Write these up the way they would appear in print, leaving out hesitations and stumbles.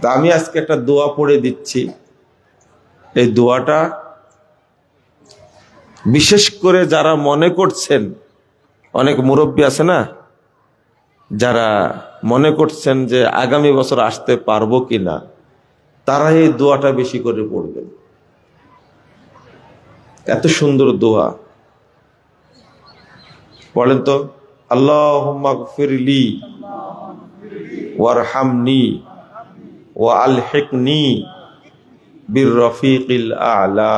তা আমি আজকে একটা দোয়া পড়ে দিচ্ছি। এই দোয়াটা বিশেষ করে যারা মনে করছেন, অনেক মুরব্বী আছে না, যারা মনে করছেন যে আগামী বছর আসতে পারবো কিনা, তারা এই দোয়াটা বেশি করে পড়বেন। এত সুন্দর দোয়া, বলেন তো, আল্লাহুম্মা গফিরলি ওয়ারহামনি ওয়া আলহিকনি বির রফিকিল আ'লা।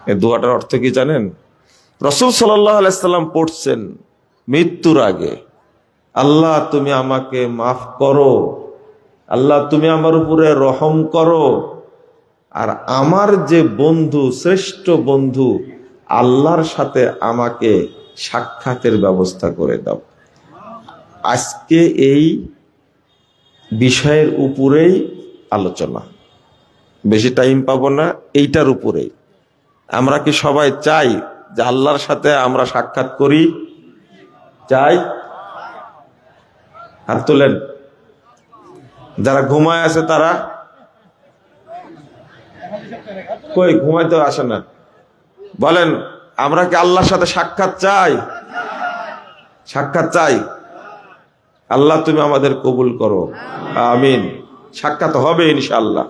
এই দোয়াটার অর্থ কি জানেন? রাসূল সাল্লাল্লাহু আলাইহি সাল্লাম পড়ছেন মৃত্যুর আগে, আল্লাহ তুমি আমাকে মাফ করো, আল্লাহ তুমি আমার উপরে রহম করো, আর আমার যে বন্ধু, শ্রেষ্ঠ বন্ধু আল্লাহর সাথে আমাকে সাক্ষাতের ব্যবস্থা করে দাও। আজকে এই বিষয়ের উপরেই আলোচনা, বেশি টাইম পাবো না, এইটার উপরেই। আমরা কি সবাই চাই যে আল্লাহর সাথে আমরা সাক্ষাৎ করি? চাই? হাত তোলেন। যারা ঘুমায় আছে তারা কই? ঘুমাইতে আসে না। বলেন, আমরা কি আল্লাহর সাথে সাক্ষাৎ চাই? সাক্ষাৎ চাই। আল্লাহ তুমি আমাদের কবুল করো, আমিন। সাক্ষাৎ হবে ইনশাআল্লাহ।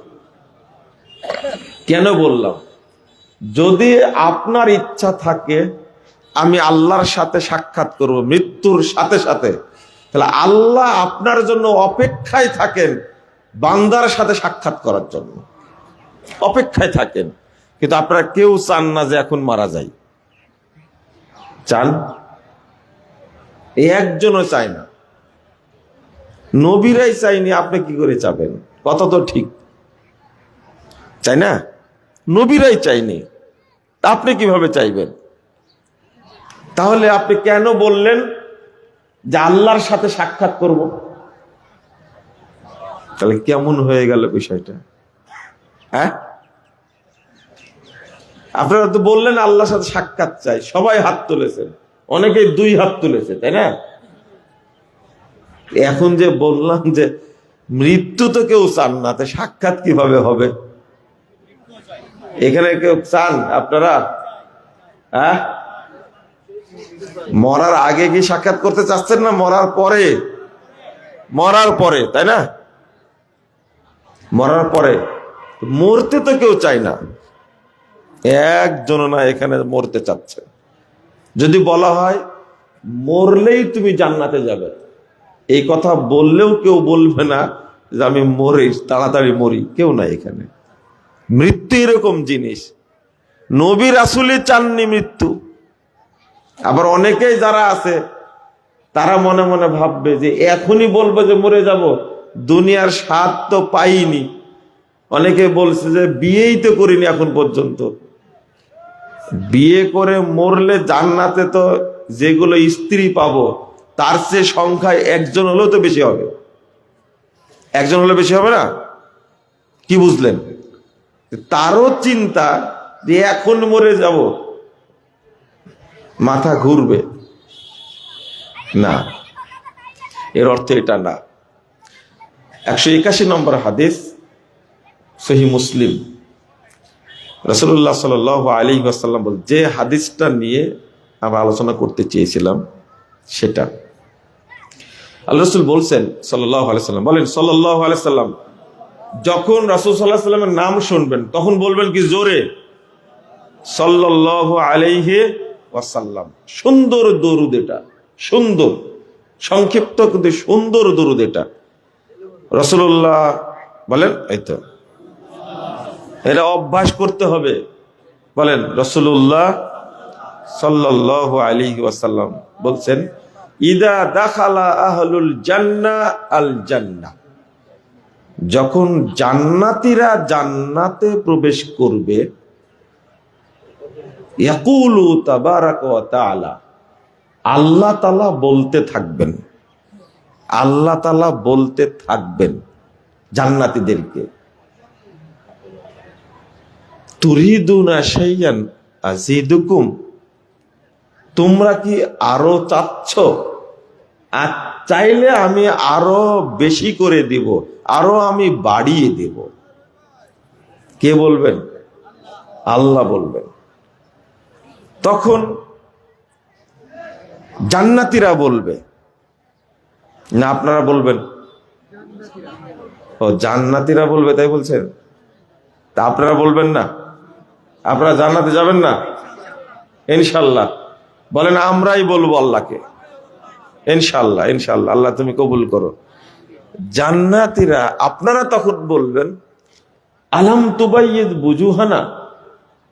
কেন বললাম? যদি আপনার ইচ্ছা থাকে আমি আল্লাহর সাথে সাক্ষাৎ করব মৃত্যুর সাথে সাথে, তাহলে আল্লাহ আপনার জন্য অপেক্ষায় থাকেন বান্দার সাথে সাক্ষাৎ করার জন্য, অপেক্ষায় থাকেন। কিন্তু আপনারা কেউ চান না যে এখন মারা যায়। চান? একজনও চায় না। নবীরাই চাইনি, আপনি কি করে চাবেন? কত তো ঠিক, চাই না? নবীরাই চাইনি, আপনি কিভাবে চাইবেন? তাহলে আপনি কেন বললেন যে আল্লাহর সাথে সাক্ষাৎ করব? তাহলে কেমন হয়ে গেল বিষয়টা? হ্যাঁ, আপনারা তো বললেন আল্লাহর সাথে সাক্ষাৎ চাই, সবাই হাত তুলেছেন, অনেকেই 2 হাত তুলেছে, তাই না? এখন যে বললাম যে মৃত্যু তো কেউ চান না, তো সাক্ষাৎ কিভাবে হবে? এখানে কেউ চান আপনারা? হ্যাঁ, মরার আগে কি সাক্ষাৎ করতে চাচ্ছেন না মরার পরে? মরার পরে, তাই না? মরার পরে। মরতে তো কেউ চায় না, একজন না এখানে মরতে চাচ্ছে। যদি বলা হয় মরলেই তুমি জান্নাতে যাবে, এই কথা বললেও কেউ বলবে না যে আমি মরি, তাড়াতাড়ি মরি, কেউ নাই এখানে। মৃত্যু এরকম জিনিস, নবী রাসূলই চাননি মৃত্যু। আবার অনেকেই যারা আছে তারা মনে মনে ভাববে যে এখনই বলবো যে মরে যাব, দুনিয়ার স্বাদ তো পাইনি। অনেকে বলছে যে বিয়েই তো করিনি এখন পর্যন্ত। বিয়ে করে মরলে জান্নাতে তো যেগুলো স্ত্রী পাবো তার চেয়ে সংখ্যায় একজন হলেও তো বেশি হবে। একজন হলে বেশি হবে না? কি বুঝলেন? তারও চিন্তা যে এখন মরে যাব, মাথা ঘুরবে না, এর অর্থ এটা না। 181 নম্বর হাদিস, সহিহ মুসলিম। রাসূলুল্লাহ সাল্লাল্লাহু আলাইহি ওয়াসাল্লাম বলেন, যে হাদিসটা নিয়ে আমরা আলোচনা করতে চেয়েছিলাম সেটা আল্লাহ রাসূল বলছেন সাল্লাল্লাহু আলাইহি ওয়াসাল্লাম, বলেন সাল্লাল্লাহু আলাইহি ওয়াসাল্লাম, যখন রাসূল সাল্লাল্লাহু আলাইহি ওয়াসাল্লামের নাম শুনবেন তখন বলবেন কি জোরে? সাল্লাল্লাহু আলাইহি ওয়াসাল্লাম। সুন্দর দরুদ এটা, সুন্দর, সংক্ষিপ্ত কিন্তু সুন্দর দরুদ এটা। রাসূলুল্লাহ বলেন, এই তো এটা অভ্যাস করতে হবে। বলেন রাসূলুল্লাহ সাল্লাল্লাহু আলাইহি ওয়াসাল্লাম বলছেন, ইদা দাখালা আহলুল জান্নাহ আল জান্নাহ, যখন জান্নাতীরা জান্নাতে প্রবেশ করবে, ইয়াকুলু তাবারাকা ওয়া তাআলা, আল্লাহ তাআলা বলতে থাকবেন, আল্লাহ তাআলা বলতে থাকবেন জান্নাতীদেরকে, তুরিদুনা শাইয়ান আযীদুকুম, তোমরা কি আরো চাচ্ছ? চাইলে আমি আরো বেশি করে দিব, আরো আমি বাড়িয়ে দেব। কে বলবেন? আল্লাহ বলবেন। তখন জান্নাতীরা বলবে না আপনারা বলবেন? ও, জান্নাতীরা বলবে তাই বলছেন? তা আপনারা বলবেন না? আপনারা জান্নাতে যাবেন না ইনশাল্লাহ? বলেন আমরাই বলবো আল্লাহকে ইনশাল্লাহ। ইনশাল্লাহ, আল্লাহ তুমি কবুল করো। জান্নাতীরা আপনারা তখন বলবেন, আলাম তুবাইয়িদ বুজুহানা,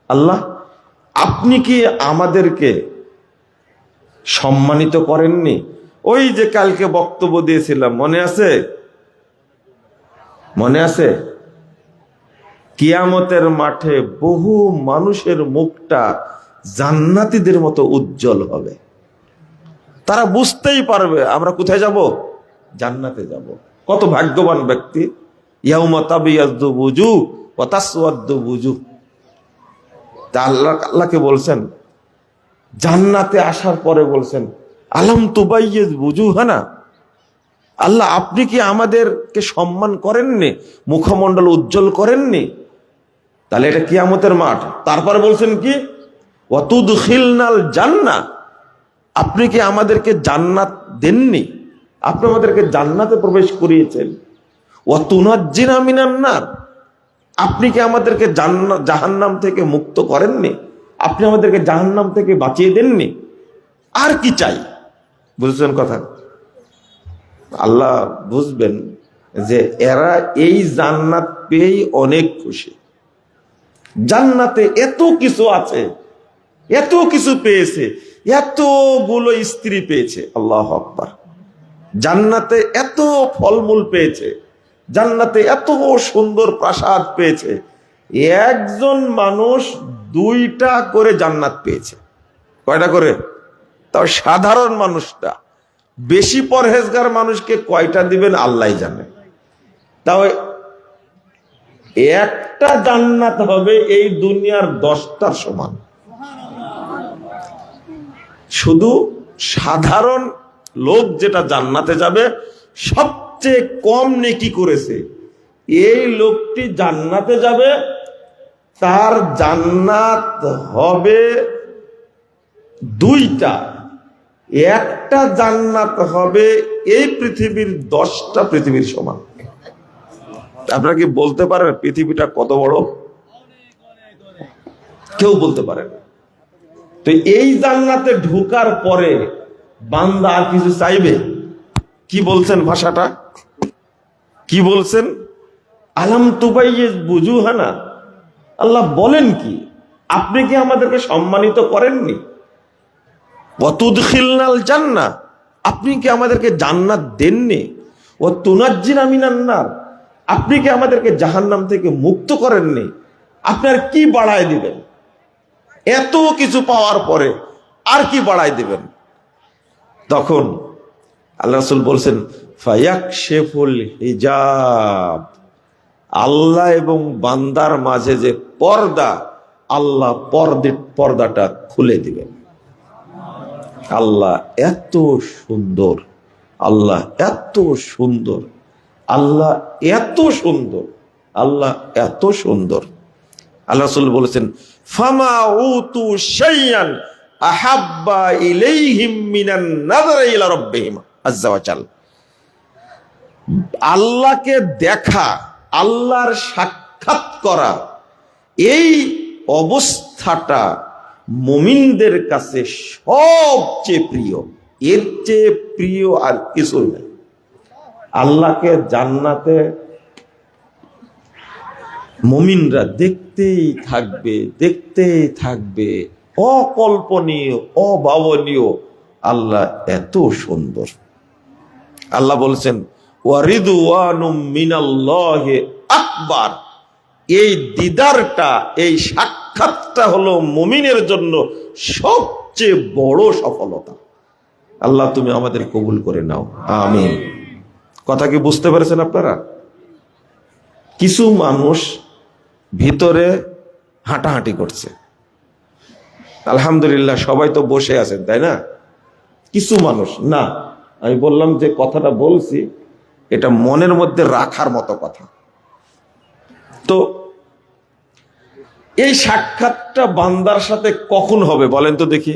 আল্লাহ আপনি কি আমাদেরকে সম্মানিত করেননি? ওই যে কালকে বক্তব্য দিয়েছিলাম, মনে আছে? মনে আছে? কিয়ামতের মাঠে বহু মানুষের মুখটা জান্নাতীদের মতো উজ্জ্বল হবে। তারা বুঝতেই পারবে আমরা কোথায় যাব, জান্নাতে যাব। কত ভাগ্যবান ব্যক্তি! ইয়াউমা তাবিয়াদ্দু বুজুহ ওয়া তাসওয়াদ্দু বুজুহ। তা আল্লাহকে বলছেন, জান্নাতে আসার পরে বলছেন, আলাম তুবাইয়িদ বুজুহানা, আল্লাহ আপনি কি আমাদেরকে সম্মান করেননি, মুখমণ্ডল উজ্জ্বল করেননি? তাহলে এটা কিয়ামতের মাঠ। তারপরে বলছেন কি, ওয়া তুদখিলনাল জান্নাহ, আপনি কি আমাদেরকে জান্নাত দেননি, আপনি আমাদেরকে জান্নাতে প্রবেশ করিয়েছেন। ওয়া তুনাজ্জিনা মিনান নার, আপনি কি আমাদেরকে জাহান্নাম থেকে মুক্ত করেননি, আপনি আমাদেরকে জাহান্নাম থেকে বাঁচিয়ে দেননি। আর কি চাই? বুঝছেন কথা? আল্লাহ বুঝবেন যে এরা এই জান্নাত পেয়েই অনেক খুশি। জান্নাতে এত কিছু আছে, এত কিছু পেয়েছে, এতগুলো স্ত্রী পেয়েছে, আল্লাহু আকবার। জান্নাতে এত ফলমূল পেয়েছে, জান্নাতে এত সুন্দর প্রাসাদ পেয়েছে। একজন মানুষ 2টা করে জান্নাত পেয়েছে। কয়টা করে? তাও সাধারণ মানুষটা। বেশি পরহেজগার মানুষকে কয়টা দিবেন আল্লাহ জানে। তাও একটা জান্নাত হবে এই দুনিয়ার 10টার সমান। শুধু সাধারণ লোক যেটা জান্নাতে যাবে, সবচেয়ে কম নেকি করেছে এই লোকটি জান্নাতে যাবে, তার জান্নাত হবে 2টা। একটা জান্নাত হবে এই পৃথিবীর 10টা পৃথিবীর সমান। আপনারা কি বলতে পারেন পৃথিবীটা কত বড়? কেউ বলতে পারে না। তো এই জান্নাতে ঢোকার পরে বান্দা আর কিছু চাইবে? কি বলছেন ভাষাটা? কি বলছেন? আলাম তুবাইয়িজ বুজুহানা, আল্লাহ বলেন কি আপনি কি আমাদেরকে সম্মানিত করেননি? ওয়া তুদখিলনাল জান্নাহ, আপনি কি আমাদেরকে জান্নাত দেননি? ওয়া তুনাজ্জিনা মিনান নার, আপনি কি আমাদেরকে জাহান্নাম থেকে মুক্ত করেননি? আপনার কি বাড়ায় দিবেন? এত কিছু পাওয়ার পরে আর কি বাড়ায় দিবেন? তখন আল্লাহ রাসূল বলছেন, ফায়াকশিফুল হিজাব, আল্লাহ এবং বান্দার মাঝে যে পর্দা, আল্লাহ পর্দাটা খুলে দিবেন। আল্লাহ এত সুন্দর, আল্লাহ এত সুন্দর, আল্লাহ এত সুন্দর, আল্লাহ এত সুন্দর। আল্লাহ রাসূল বলেছেন, ফামা উতু শাইয়ান আহাব্বা ইলাইহিম মিনান নাযারি ইলা রাব্বিহিম আযজা ওয়া জাল। আল্লাহকে দেখা, আল্লাহর সাক্ষাৎ করা, এই অবস্থাটা মুমিনদের কাছে সবচেয়ে প্রিয়। এর চেয়ে প্রিয় আর কিছু নেই। আল্লাহকে জান্নাতে মুমিনরা দেখতেই থাকবে, দেখতেই থাকবে। অকল্পনীয়, অভাবনীয়, আল্লাহ এত সুন্দর। আল্লাহ বলছেন, ওয়া রিদওয়ানুম মিনাল্লাহি আকবার, এই দিদারটা, এই সাক্ষাৎটা হলো মুমিনের জন্য সবচেয়ে বড় সফলতা। আল্লাহ তুমি আমাদের কবুল করে নাও, আমিন। কথা কি বুঝতে পেরেছেন আপনারা? কিছু মানুষ ভিতরে হাঁটাহাঁটি করছে, আলহামদুলিল্লাহ সবাই তো বসে আছেন, তাই না? কিছু মানুষ না, আমি বললাম যে কথাটা বলছি এটা মনের মধ্যে রাখার মতো কথা। তো এই সাক্ষাৎটা বান্দার সাথে কখন হবে বলেন তো দেখি?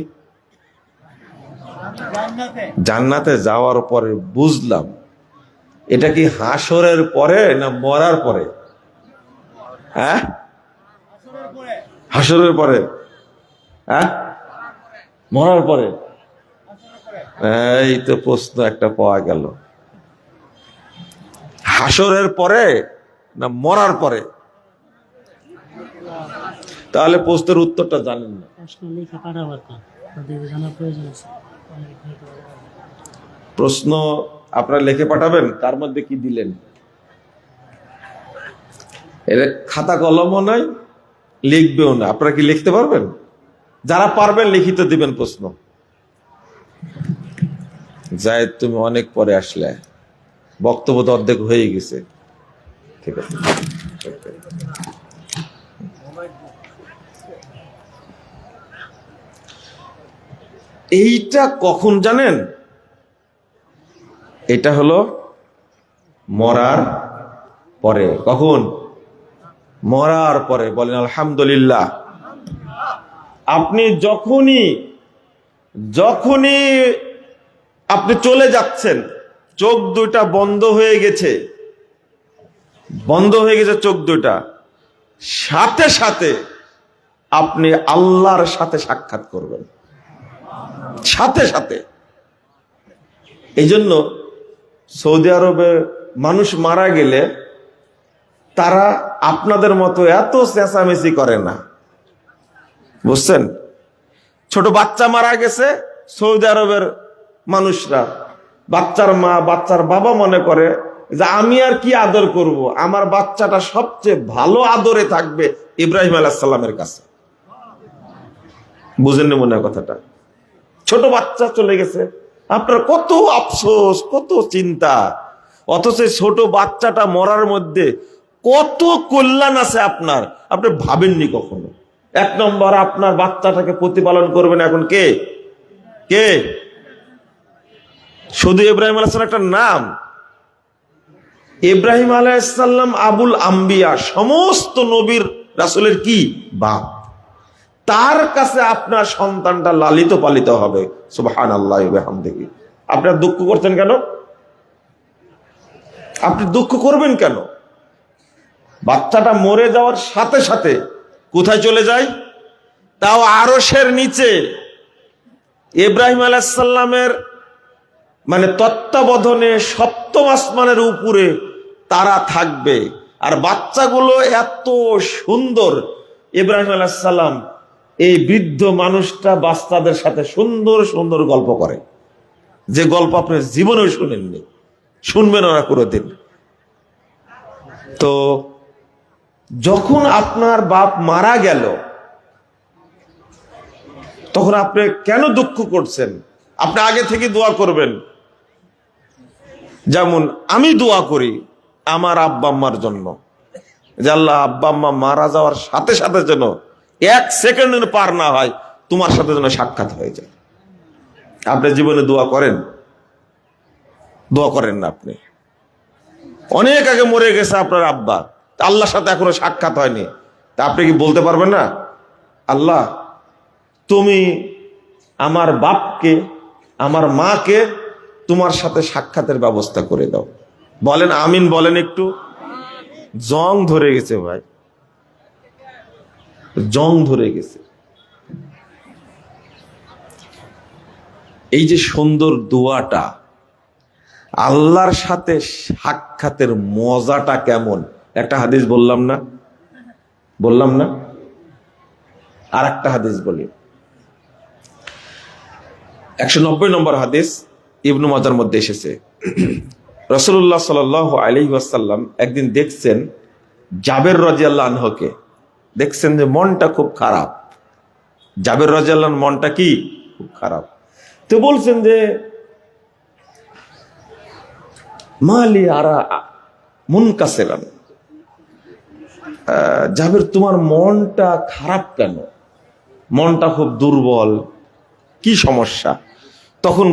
জান্নাতে যাওয়ার পরে বুঝলাম এটা কি হাসরের পরে না মরার পরে? হ্যাঁ, হাসরের পরে। হ্যাঁ, মরার পরে। এই তো প্রশ্ন একটা পাওয়া গেল, হাসরের পরে না মরার পরে? তাহলে প্রশ্নের উত্তরটা জানেন না। প্রশ্ন আপনারা লিখে পাঠাবেন, তার মধ্যে কি দিলেন? এর খাতা কলমও নাই, লিখবেও না। আপনারা কি লিখতে পারবেন? যারা পারবেন লিখিত দিবেন প্রশ্ন। যাই, তুমি অনেক পরে আসলে, বক্তব্য তো অর্ধেক হয়ে গেছে। ঠিক আছে, এইটা কখন জানেন? এটা হলো মরার পরে। কখন? মরার পরে। বলেন আলহামদুলিল্লাহ। আপনি যখনই আপনি চলে যাচ্ছেন, চোখ দুইটা বন্ধ হয়ে গেছে চোখ দুইটা, সাথে সাথে আপনি আল্লাহর সাথে সাক্ষাৎ করবেন, সাথে সাথে। এই জন্য সৌদি আরবে মানুষ মারা গেলে তারা আপনাদের মতো এত চেঁচামেচি করে না, বুঝছেন? ছোট বাচ্চা মারা গেছে, সৌদি আরবের মানুষরা বাচ্চার মা বাচ্চার বাবা মনে করে যে আমি আর কি আদর করব, আমার বাচ্চাটা সবচেয়ে ভালো আদরে থাকবে ইব্রাহিম আলাইহিস সালামের কাছে। বুঝেননি মনে হয় কথাটা? ছোট বাচ্চা চলে গেছে, আপনার কত আফসোস, কত চিন্তা, অথচ ছোট বাচ্চাটা মরার মধ্যে কত কল্যাণ আছে আপনার, আপনি ভাবেননি কখনো। এক নম্বর, আপনার বাচ্চাটাকে প্রতিপালন করবেন এখন কে? শুধু ইব্রাহিম আলাইহিস সালাম একটা নাম। ইব্রাহিম আলাইহিস সালাম আবুল আম্বিয়া, সমস্ত নবীর রাসূলের কি বাপ। তার কাছে আপনার সন্তানটা লালিত পালিত হবে। সুবহানাল্লাহি ওয়া বিহামদিহি। আপনারা দুঃখ করছেন কেন? আপনি দুঃখ করবেন কেন? বাচ্চাটা মরে যাওয়ার সাথে সাথে কোথায় চলে যায়? তাও আরশের নিচে ইব্রাহিম আলাইহিস সালামের মানে তত্ত্বাবধানে সপ্তম আসমানের উপরে তারা থাকবে। আর বাচ্চাগুলো এত সুন্দর, ইব্রাহিম আলাইহিস সালাম এই বৃদ্ধ মানুষটা বাচ্চাদের সাথে সুন্দর সুন্দর গল্প করে, যে গল্প আপনি জীবনেও শুনেননি, শুনবেন না কোনোদিন। তো যখন আপনার বাপ মারা গেল তখন আপনি কেন দুঃখ করছেন? আপনি আগে থেকে দোয়া করবেন। যেমন আমি দোয়া করি আমার আব্বা আম্মার জন্য, যে আল্লাহ আব্বা আম্মা মারা যাওয়ার সাথে সাথে যেন এক সেকেন্ড পার না হয়, তোমার সাথে যেন সাক্ষাৎ হয়ে যায়। আপনি জীবনে দোয়া করেন? দোয়া করেন না। আপনি অনেক আগে মরে গেছে আপনার আব্বা, আল্লাহর সাথে এখনো সাক্ষাৎ হয়নি, তা আপনি কি বলতে পারবেন না আল্লাহ তুমি আমার বাপকে আমার মাকে তোমার সাথে সাক্ষাতের ব্যবস্থা করে দাও? বলেন আমিন, বলেন একটু। জং ধরে গেছে ভাই, জং ধরে গেছে। এই যে সুন্দর দোয়াটা, আল্লাহর সাথে সাক্ষাতের মজাটা কেমন, একটা হাদিস বললাম না? আর একটা হাদিস বলি। 190 নম্বর হাদিস ইবনু মাজার মধ্যে এসেছে। রাসূলুল্লাহ সাল্লাল্লাহু আলাইহি ওয়াসাল্লাম একদিন দেখছেন জাবের রাদিয়াল্লাহু আনহুকে, দেখছেন যে মনটা খুব খারাপ। জাবের রাদিয়াল্লাহু আনহুর মনটা কি খুব খারাপ। তো বলছেন যে মালি আরা মুনকাসিরান, জাবের তোমার মনটা খারাপ কেন? মনটা খুব দুর্বল, কি সমস্যা? তখন